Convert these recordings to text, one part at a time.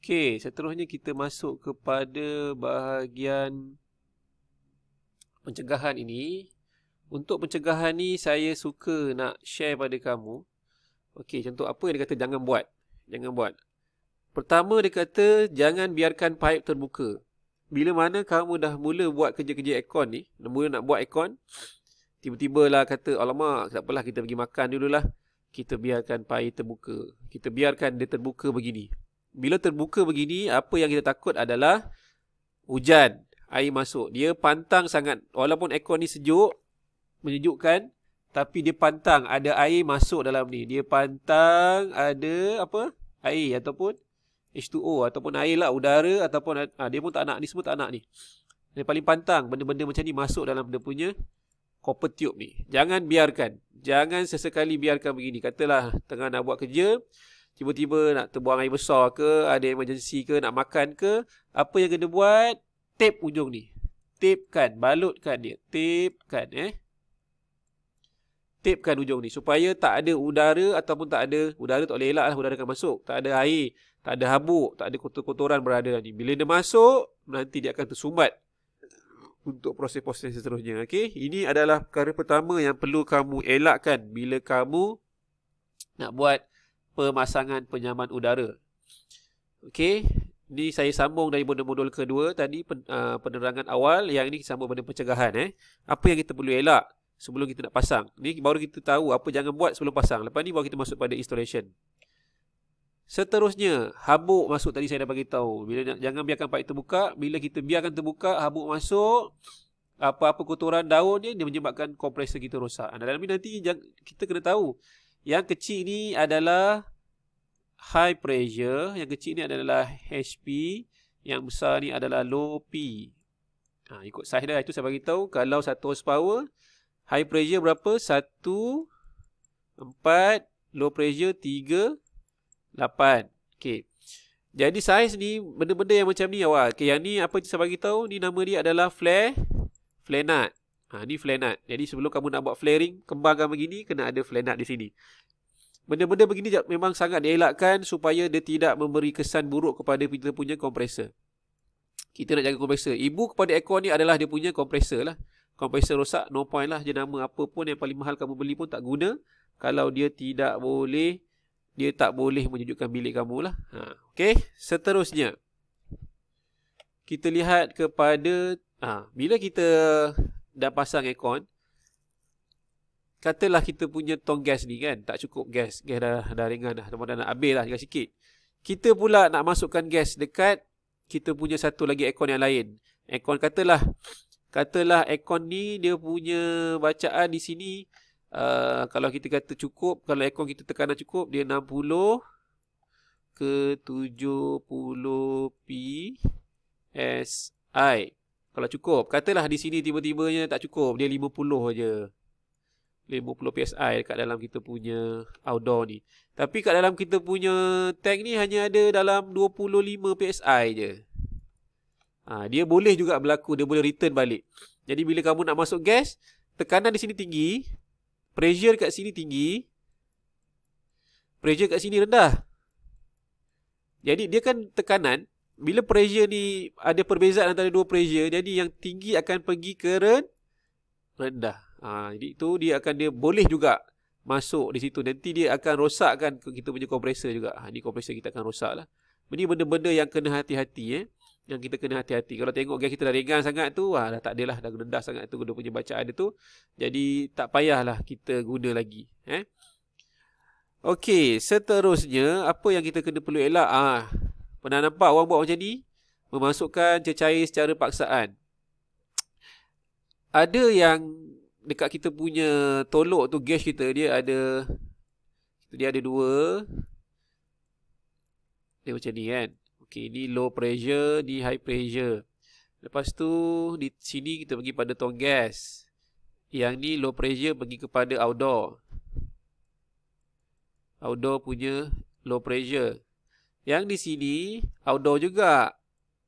Okey, seterusnya kita masuk kepada bahagian pencegahan ini. Untuk pencegahan ni saya suka nak share pada kamu. Okey, contoh apa yang dia kata jangan buat. Jangan buat. Pertama dia kata jangan biarkan paip terbuka. Bila mana kamu dah mula buat kerja-kerja aircon ni, dah mula nak buat aircon, tiba-tiba lah kata, alamak, tak apalah kita pergi makan dululah. Kita biarkan paip terbuka. Kita biarkan dia terbuka begini. Bila terbuka begini, apa yang kita takut adalah hujan, air masuk. Dia pantang sangat. Walaupun aircon ni sejuk, menyejukkan, tapi dia pantang ada air masuk dalam ni. Dia pantang ada apa? Air ataupun H2O ataupun air lah, udara ataupun dia pun tak nak. Ni semua tak nak ni. Dia paling pantang benda-benda macam ni masuk dalam dia punya copper tube ni. Jangan biarkan. Jangan sesekali biarkan begini. Katalah tengah nak buat kerja, tiba-tiba nak terbuang air besar ke, ada emergency ke, nak makan ke, apa yang kena buat? Tape ujung ni. Tapekan, balutkan dia. Tapekan Tapekan ujung ni supaya tak ada udara ataupun tak ada, udara tak boleh elak lah, udara akan masuk. Tak ada air, tak ada habuk, tak ada kotor-kotoran berada ni. Bila dia masuk, nanti dia akan tersumbat untuk proses-proses seterusnya. Okey, ini adalah perkara pertama yang perlu kamu elakkan bila kamu nak buat pemasangan penyaman udara. Okey, ni saya sambung dari modul kedua tadi, penerangan awal. Yang ini sambung pada pencegahan. Apa yang kita perlu elak sebelum kita nak pasang. Ni baru kita tahu apa jangan buat sebelum pasang. Lepas ni baru kita masuk pada installation. Seterusnya, habuk masuk tadi saya dah bagi tahu. Jangan biarkan paip terbuka. Bila kita biarkan terbuka, habuk masuk, apa-apa kotoran daun dia menyebabkan kompresor kita rosak. Dalam ni nanti kita kena tahu. Yang kecil ni adalah high pressure, yang kecil ni adalah HP, yang besar ni adalah low P. Ikut size dah, itu saya bagi tahu. Kalau 1 horsepower, high pressure berapa? 1, 4, low pressure 3, 8. Okey. Jadi size ni benda-benda yang macam ni awal. Okey, yang ni apa saya bagi tahu, ni nama dia adalah flare nut. Ni flare nut. Jadi sebelum kamu nak buat flaring, kembangkan begini, kena ada flare nut di sini. Benda-benda begini memang sangat dielakkan supaya dia tidak memberi kesan buruk kepada kita punya kompresor. Kita nak jaga kompresor. Ibu kepada aircon ni adalah dia punya kompresor lah. Kompresor rosak, no point lah. Jenama apa pun yang paling mahal kamu beli pun tak guna kalau dia tak boleh menyejukkan bilik kamu lah. Okey, seterusnya kita lihat kepada bila kita dah pasang aircon, katalah kita punya tong gas ni kan, tak cukup gas dah ringan dah, dah nak habis lah, tinggal sikit. Kita pula nak masukkan gas dekat kita punya satu lagi aircon yang lain. Aircon katalah aircon ni dia punya bacaan di sini, kalau kita kata cukup, kalau aircon kita tekanan cukup, dia 60 ke 70 PSI. Kalau cukup, katalah di sini tiba-tibanya tak cukup, dia 50 aja. 50 PSI dekat dalam kita punya outdoor ni. Tapi kat dalam kita punya tank ni hanya ada dalam 25 PSI je. Dia boleh juga berlaku, dia boleh return balik. Jadi bila kamu nak masuk gas, tekanan di sini tinggi, pressure kat sini tinggi, pressure kat sini rendah. Jadi dia kan tekanan, bila pressure ni ada perbezaan antara dua pressure, jadi yang tinggi akan pergi ke rendah. Jadi itu dia boleh juga masuk di situ. Nanti dia akan rosakkan kita punya kompresor juga. Ni kompresor kita akan rosak lah. Ini benda-benda yang kena hati-hati. Yang kita kena hati-hati. Kalau tengok gas kita dah ringan sangat tu, dah tak adalah, dah rendah sangat tu dia punya bacaan dia tu. Jadi tak payahlah kita guna lagi. Okey, seterusnya apa yang kita kena perlu elak? Pernah nampak orang buat macam ni? Memasukkan cecair secara paksaan. Ada yang dekat kita punya tolok tu, gas kita, dia ada dua. Dia macam ni kan. Okey, ni low pressure, ni high pressure. Lepas tu di sini kita pergi pada tong gas. Yang ni low pressure pergi kepada outdoor. Outdoor punya low pressure. Yang di sini outdoor juga.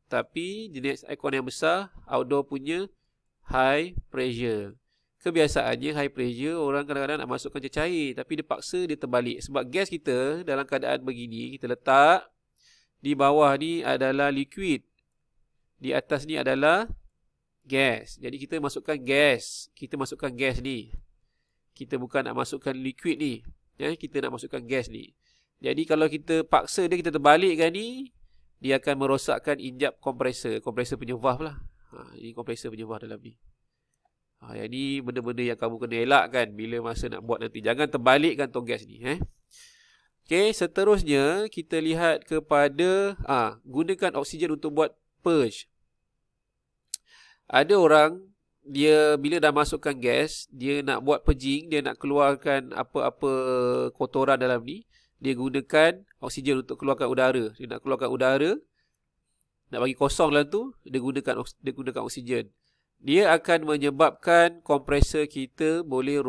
Tapi jenis aircon yang besar, outdoor punya high pressure. Kebiasaannya high pressure orang kadang-kadang nak masukkan cecair, tapi dia paksa dia terbalik. Sebab gas kita dalam keadaan begini, kita letak, Di bawah ni adalah liquid. Di atas ni adalah gas. Jadi kita masukkan gas. Kita masukkan gas ni. Kita bukan nak masukkan liquid ni. Ya, kita nak masukkan gas ni. Jadi kalau kita paksa dia, kita terbalikkan ni, dia akan merosakkan injap kompresor. Kompresor punya valve lah. Ini kompresor punya valve dalam ni. Yang ni benda-benda yang kamu kena elakkan bila masa nak buat nanti. Jangan terbalikkan tong gas ni. Okey, seterusnya kita lihat kepada gunakan oksigen untuk buat purge. Ada orang, dia bila dah masukkan gas, dia nak buat purging, dia nak keluarkan apa-apa kotoran dalam ni, dia gunakan oksigen untuk keluarkan udara. Dia nak keluarkan udara, nak bagi kosong dalam tu, dia gunakan oksigen. Dia akan menyebabkan kompresor kita boleh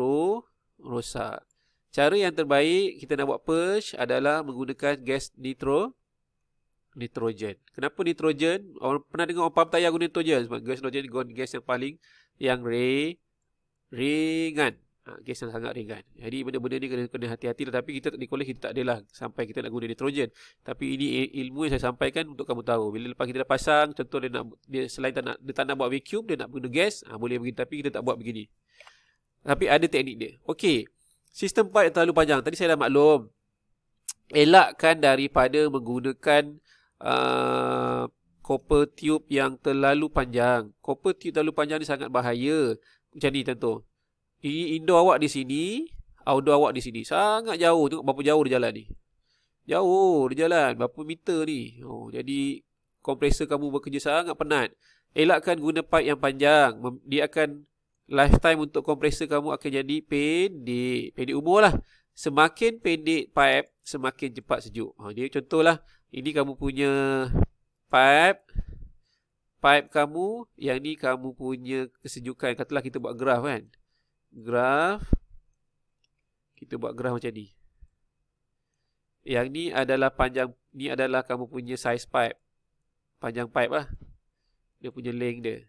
rosak. Cara yang terbaik kita nak buat purge adalah menggunakan gas nitrogen. Kenapa nitrogen? Orang pernah dengar orang pump tayar guna nitrogen? Sebab gas nitrogen gas yang paling ringan. Gas yang sangat ringan. Jadi benda-benda ni kena hati-hati lah. Tapi kita di kolej kita tak adalah sampai kita nak guna nitrogen. Tapi ini ilmu yang saya sampaikan untuk kamu tahu. Bila lepas kita dah pasang, contoh dia selain dia tak nak buat vacuum, dia nak guna gas, boleh begini. Tapi kita tak buat begini. Tapi ada teknik dia. Okey. Sistem pipe yang terlalu panjang. Tadi saya dah maklum. Elakkan daripada menggunakan copper tube yang terlalu panjang. Copper tube terlalu panjang ni sangat bahaya. Macam ni contoh. Ini indoor awak di sini, outdoor awak di sini. Sangat jauh. Tengok berapa jauh dia jalan ni. Jauh dia jalan. Berapa meter ni. Jadi kompresor kamu bekerja sangat penat. Elakkan guna pipe yang panjang. Dia akan lifetime untuk kompresor kamu akan jadi pendek. Pendek umur lah. Semakin pendek pipe, semakin cepat sejuk. Dia contohlah. Ini kamu punya pipe. Pipe kamu. Yang ni kamu punya kesejukan. Katalah kita buat graf kan. Graf. Kita buat graf macam ni. Yang ni adalah panjang. Ni adalah kamu punya size pipe. Panjang pipe lah. Dia punya length dia.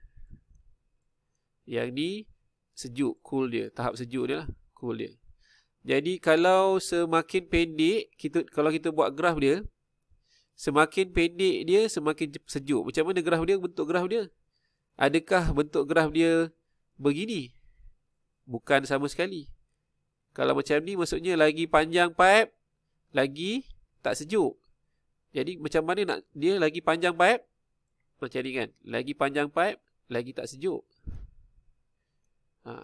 Yang ni sejuk, cool dia. Tahap sejuk dia lah. Cool dia. Jadi kalau semakin pendek, kalau kita buat graf dia, semakin pendek dia, semakin sejuk. Macam mana graf dia, bentuk graf dia? Adakah bentuk graf dia begini? Bukan sama sekali. Kalau macam ni, maksudnya lagi panjang pipe, lagi tak sejuk. Jadi macam mana nak dia lagi panjang pipe? Macam ni kan. Lagi panjang pipe, lagi tak sejuk.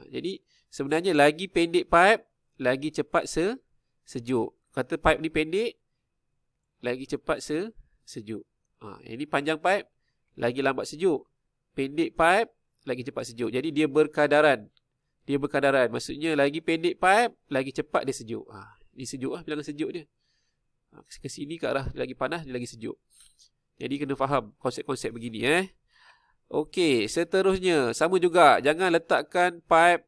Jadi sebenarnya lagi pendek pipe, lagi cepat sejuk. Kata pipe ni pendek, lagi cepat sejuk. Ini panjang pipe, lagi lambat sejuk. Pendek pipe, lagi cepat sejuk. Jadi dia berkadaran. Dia berkadaran. Maksudnya lagi pendek pipe, lagi cepat dia sejuk. Ini sejuk lah, bilangan sejuk dia. Ke sini ke arah lagi panas, dia lagi sejuk. Jadi kena faham konsep-konsep begini. Okey, seterusnya sama juga, jangan letakkan pipe,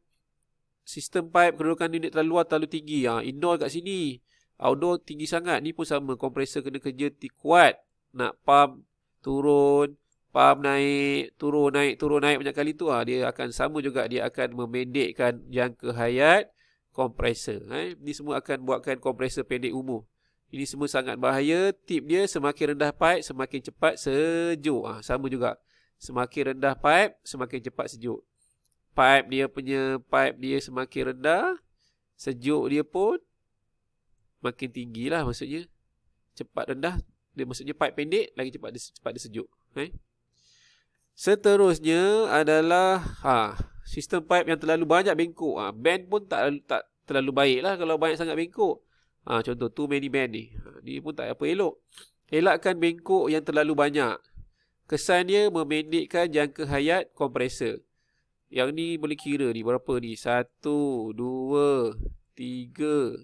sistem pipe kedudukan unit terlalu luar, terlalu tinggi. Indoor kat sini, outdoor tinggi sangat. Ni pun sama, kompresor kena kerja kuat. Nak pump turun, pump naik, turun naik banyak kali tu, dia akan sama juga, dia akan memendekkan jangka hayat kompresor. Ni semua akan buatkan kompresor pendek umur. Ini semua sangat bahaya. Tip dia, semakin rendah pipe, semakin cepat sejuk. Sama juga. Semakin rendah pipe, semakin cepat sejuk. Pipe dia semakin rendah, sejuk dia pun makin tinggi lah maksudnya. Cepat rendah, dia maksudnya pipe pendek, lagi cepat dia sejuk. Seterusnya adalah sistem pipe yang terlalu banyak bengkok. Bend pun tak terlalu baik lah kalau banyak sangat bengkok. Contoh too many bend ni. Ni pun tak apa elok. Elakkan bengkok yang terlalu banyak. Kesannya memendekkan jangka hayat kompresor. Yang ni boleh kira ni berapa ni? 1, 2, 3,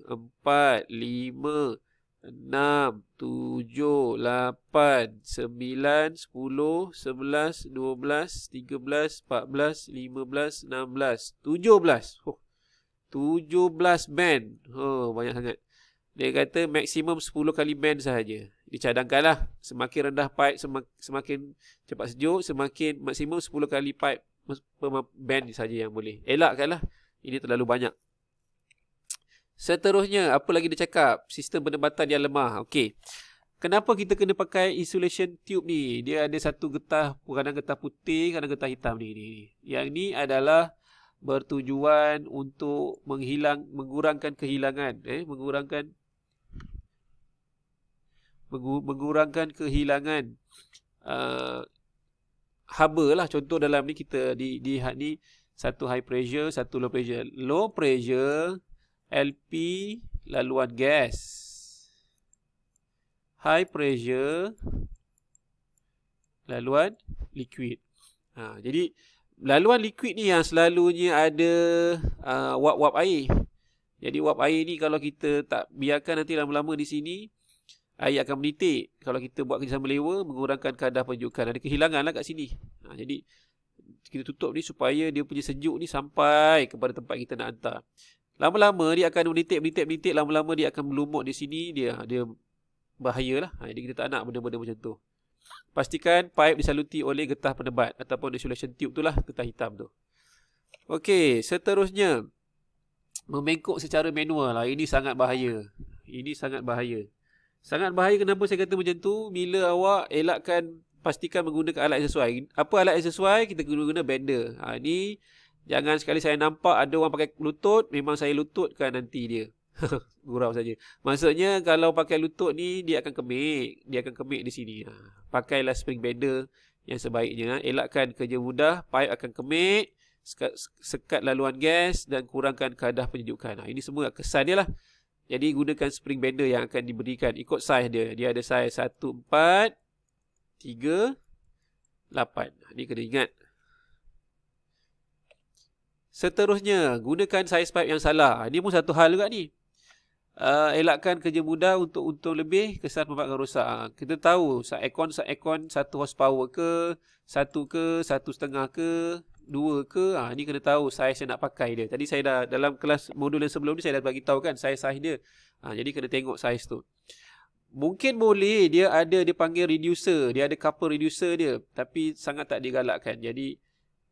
4, 5, 6, 7, 8, 9, 10, 11, 12, 13, 14, 15, 16, 17. 17 band. Banyak sangat. Dia kata maksimum 10 kali band sahaja. Dicadangkanlah. Semakin rendah pipe, semakin cepat sejuk. Semakin maksimum 10 kali pipe band sahaja yang boleh. Elakkanlah. Ini terlalu banyak. Seterusnya, apa lagi dia cakap? Sistem penempatan yang lemah. Okey. Kenapa kita kena pakai insulation tube ni? Dia ada satu getah, kadang getah putih, kadang getah hitam ni. Yang ni adalah bertujuan untuk mengurangkan kehilangan, mengurangkan kehilangan haba lah. Contoh dalam ni kita di ni satu high pressure, satu low pressure. Low pressure LP laluan gas. High pressure laluan liquid. Jadi laluan liquid ni yang selalunya ada wap-wap air. Jadi wap air ni kalau kita tak biarkan, nanti lama-lama di sini air akan menitik. Kalau kita buat kerjasama lever, mengurangkan kadar penyejukan. Ada kehilangan lah kat sini. Jadi kita tutup ni supaya dia punya sejuk ni sampai kepada tempat kita nak hantar. Lama-lama dia akan menitik. Lama-lama dia akan melumut di sini. Dia bahayalah. Jadi kita tak nak benda-benda macam tu. Pastikan pipe disaluti oleh getah penebat ataupun insulation tube tu lah, getah hitam tu. Okey, seterusnya membengkok secara manual lah. Ini sangat bahaya. Sangat bahaya kenapa saya kata macam tu? Bila awak pastikan menggunakan alat yang sesuai. Apa alat yang sesuai? Kita guna bender. Ni jangan sekali saya nampak ada orang pakai lutut, memang saya lututkan nanti dia. Gurau saja. Maksudnya kalau pakai lutut ni dia akan kemik di sini. Pakailah spring bender yang sebaiknya. Elakkan kerja mudah, pipe akan kemik, sekat laluan gas dan kurangkan kadar penyejukan. Ini semua kesan dia lah. Jadi gunakan spring bender yang akan diberikan ikut saiz dia. Dia ada saiz 1, 4, 3, 8. Ini kena ingat. Seterusnya, gunakan saiz pipe yang salah. Ini pun satu hal juga ni. Elakkan kerja mudah untuk untung lebih, kesan menyebabkan rosak. Kita tahu aircon 1 horsepower ke, 1 ke, 1,5 ke, 2 ke. Ini kena tahu saiz yang nak pakai dia. Tadi saya dah dalam kelas modul yang sebelum ni saya dah bagi tahu kan saiz dia. Jadi kena tengok saiz tu. Mungkin boleh dia panggil reducer, dia ada couple reducer dia, tapi sangat tak digalakkan. Jadi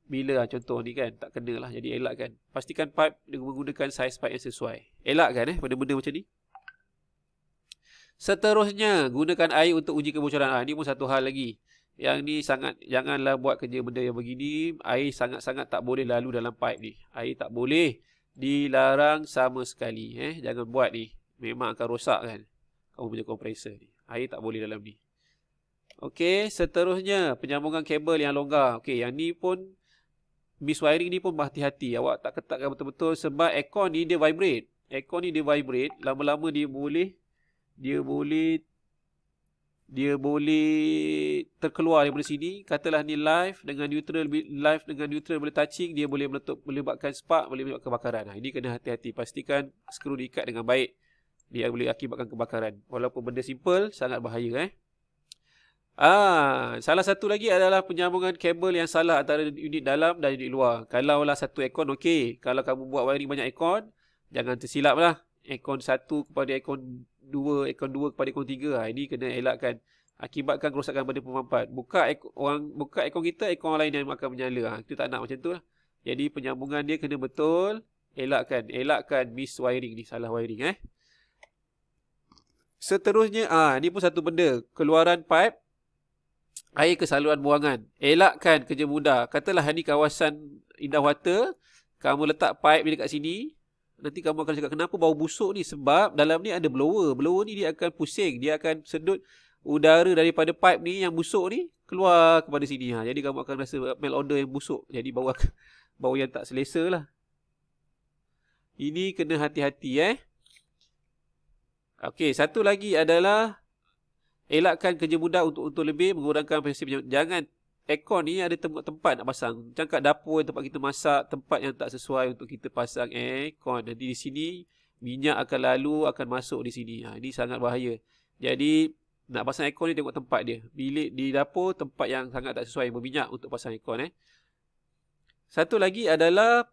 bila contoh ni kan tak kena lah, jadi elakkan. Pastikan pipe dengan menggunakan saiz pipe yang sesuai. Elakkan benda-benda macam ni. Seterusnya, gunakan air untuk uji kebocoran. Ini pun satu hal lagi. Yang ni janganlah buat kerja benda yang begini. Air sangat-sangat tak boleh lalu dalam pipe ni. Air tak boleh, dilarang sama sekali. Jangan buat ni. Memang akan rosak kan kamu punya kompresor ni. Air tak boleh dalam ni. Okey, seterusnya penyambungan kabel yang longgar. Okey, yang ni pun miswiring ni pun berhati-hati. Awak tak ketatkan betul-betul sebab aircon ni dia vibrate. Lama-lama dia boleh terkeluar daripada sini. Katalah ni live dengan neutral boleh touching, dia boleh menyebabkan spark, boleh menyebabkan kebakaran. Ini kena hati-hati. Pastikan skru diikat dengan baik. Dia boleh akibatkan kebakaran. Walaupun benda simple, sangat bahaya. Salah satu lagi adalah penyambungan kabel yang salah antara unit dalam dan unit luar. Kalau lah satu aircon okey. Kalau kamu buat wiring banyak aircon, jangan tersilap lah. Aircon 1 kepada aircon 2, aircon 2 kepada aircon 3. Ini kena elakkan. Akibatkan kerosakan pada pemampat. Buka aircon kita, aircon lain yang akan menyala. Kita tak nak macam tu lah. Jadi penyambungan dia kena betul. Elakkan miswiring ni, salah wiring. Seterusnya, ni pun satu benda. Keluaran pipe air ke saluran buangan. Elakkan kerja mudah. Katalah ni kawasan Indah Water, kamu letak pipe ni dekat sini, nanti kamu akan cakap kenapa bau busuk ni? Sebab dalam ni ada blower. Blower ni dia akan pusing, dia akan sedut udara daripada pipe ni yang busuk ni keluar kepada sini. Jadi kamu akan rasa mail order yang busuk. Jadi bau yang tak selesa lah. Ini kena hati-hati. Okey, satu lagi adalah elakkan kerja mudah untuk lebih, mengurangkan proses penyejuk. Jangan aircon ni ada tempat nak pasang. Macam kat dapur tempat kita masak, tempat yang tak sesuai untuk kita pasang aircon. Nanti di sini minyak akan akan masuk di sini. Ini sangat bahaya. Jadi nak pasang aircon ni tengok tempat dia. Bilik di dapur tempat yang sangat tak sesuai, berminyak untuk pasang aircon. Satu lagi adalah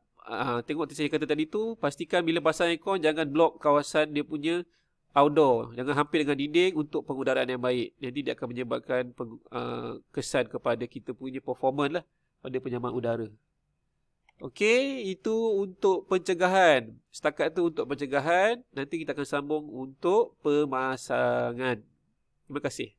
tengok saya kata tadi tu, pastikan bila pasang aircon jangan blok kawasan dia punya outdoor. Jangan hampir dengan dinding untuk pengudaraan yang baik. Nanti dia akan menyebabkan kesan kepada kita punya performance lah pada penyambungan udara. Okey, itu untuk pencegahan. Setakat tu untuk pencegahan. Nanti kita akan sambung untuk pemasangan. Terima kasih.